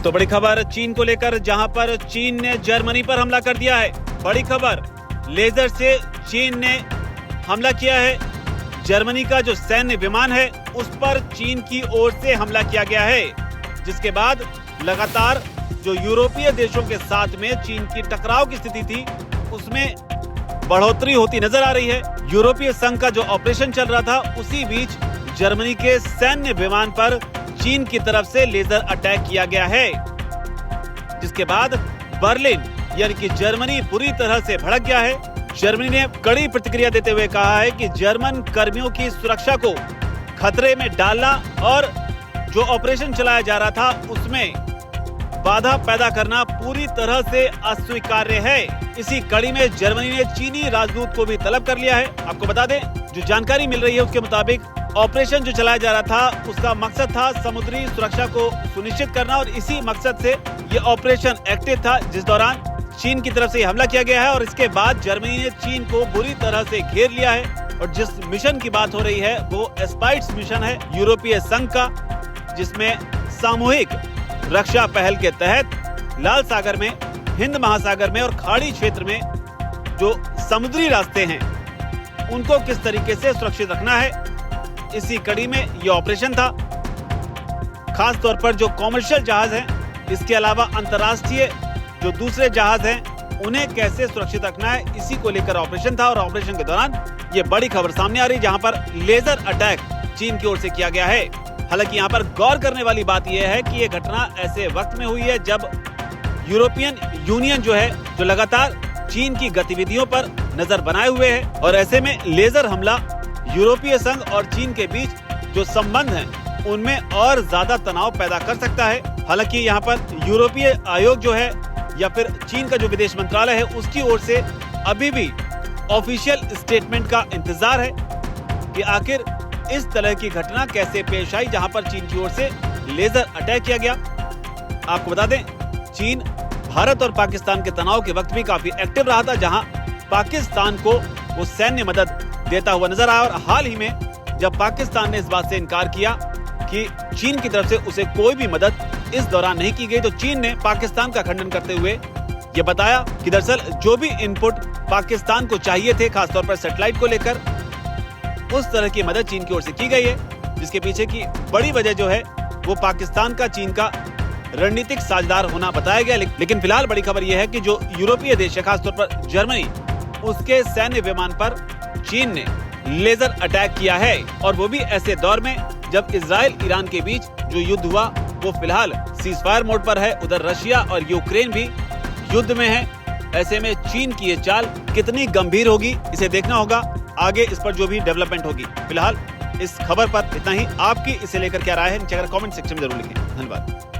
तो बड़ी खबर चीन को लेकर, जहां पर चीन ने जर्मनी पर हमला कर दिया है। बड़ी खबर, लेजर से चीन ने हमला किया है। जर्मनी का जो सैन्य विमान है उस पर चीन की ओर से हमला किया गया है, जिसके बाद लगातार जो यूरोपीय देशों के साथ में चीन की टकराव की स्थिति थी उसमें बढ़ोतरी होती नजर आ रही है। यूरोपीय संघ का जो ऑपरेशन चल रहा था उसी बीच जर्मनी के सैन्य विमान पर चीन की तरफ से लेजर अटैक किया गया है, जिसके बाद बर्लिन यानी कि जर्मनी पूरी तरह से भड़क गया है। जर्मनी ने कड़ी प्रतिक्रिया देते हुए कहा है कि जर्मन कर्मियों की सुरक्षा को खतरे में डालना और जो ऑपरेशन चलाया जा रहा था उसमें बाधा पैदा करना पूरी तरह से अस्वीकार्य है। इसी कड़ी में जर्मनी ने चीनी राजदूत को भी तलब कर लिया है। आपको बता दें, जो जानकारी मिल रही है उसके मुताबिक ऑपरेशन जो चलाया जा रहा था उसका मकसद था समुद्री सुरक्षा को सुनिश्चित करना और इसी मकसद से ये ऑपरेशन एक्टिव था, जिस दौरान चीन की तरफ से हमला किया गया है। और इसके बाद जर्मनी ने चीन को बुरी तरह से घेर लिया है। और जिस मिशन की बात हो रही है वो एस्पाइट्स मिशन है यूरोपीय संघ का, जिसमें सामूहिक रक्षा पहल के तहत लाल सागर में, हिंद महासागर में और खाड़ी क्षेत्र में जो समुद्री रास्ते हैं उनको किस तरीके से सुरक्षित रखना है, इसी कड़ी में ये ऑपरेशन था। खास तौर पर जो कॉमर्शियल जहाज हैं, इसके अलावा अंतर्राष्ट्रीय जो दूसरे जहाज हैं उन्हें कैसे सुरक्षित रखना है, इसी को लेकर ऑपरेशन था। और ऑपरेशन के दौरान ये बड़ी खबर सामने आ रही, जहां पर लेजर अटैक चीन की ओर से किया गया है। हालांकि यहाँ पर गौर करने वाली बात यह है कि ये घटना ऐसे वक्त में हुई है जब यूरोपियन यूनियन जो है, जो लगातार चीन की गतिविधियों पर नजर बनाए हुए है, और ऐसे में लेजर हमला यूरोपीय संघ और चीन के बीच जो संबंध हैं उनमें और ज्यादा तनाव पैदा कर सकता है। हालांकि यहाँ पर यूरोपीय आयोग जो है या फिर चीन का जो विदेश मंत्रालय है उसकी ओर से अभी भी ऑफिशियल स्टेटमेंट का इंतजार है कि आखिर इस तरह की घटना कैसे पेश आई, जहां पर चीन की ओर से लेजर अटैक किया गया। आपको बता दें, चीन भारत और पाकिस्तान के तनाव के वक्त भी काफी एक्टिव रहा था, जहां पाकिस्तान को वो सैन्य मदद देता हुआ नजर आया। और हाल ही में जब पाकिस्तान ने इस बात से इनकार किया कि चीन की तरफ से उसे कोई भी मदद इस दौरान नहीं की गई, तो चीन ने पाकिस्तान का खंडन करते हुए ये बताया कि दरअसल जो भी इनपुट पाकिस्तान को चाहिए थे, खासतौर पर सैटेलाइट को लेकर, उस तरह की मदद चीन की ओर से की गई है, जिसके पीछे की बड़ी वजह जो है वो पाकिस्तान का चीन का रणनीतिक साझेदार होना बताया गया। लेकिन फिलहाल बड़ी खबर यह है कि जो यूरोपीय देश है, खासतौर पर जर्मनी, उसके सैन्य विमान पर चीन ने लेजर अटैक किया है, और वो भी ऐसे दौर में जब इजराइल ईरान के बीच जो युद्ध हुआ वो फिलहाल सीजफायर मोड पर है। उधर रशिया और यूक्रेन भी युद्ध में है। ऐसे में चीन की ये चाल कितनी गंभीर होगी, इसे देखना होगा आगे इस पर जो भी डेवलपमेंट होगी। फिलहाल इस खबर पर इतना ही। आपकी इसे लेकर क्या राय है, नीचे कमेंट सेक्शन में जरूर लिखें। धन्यवाद।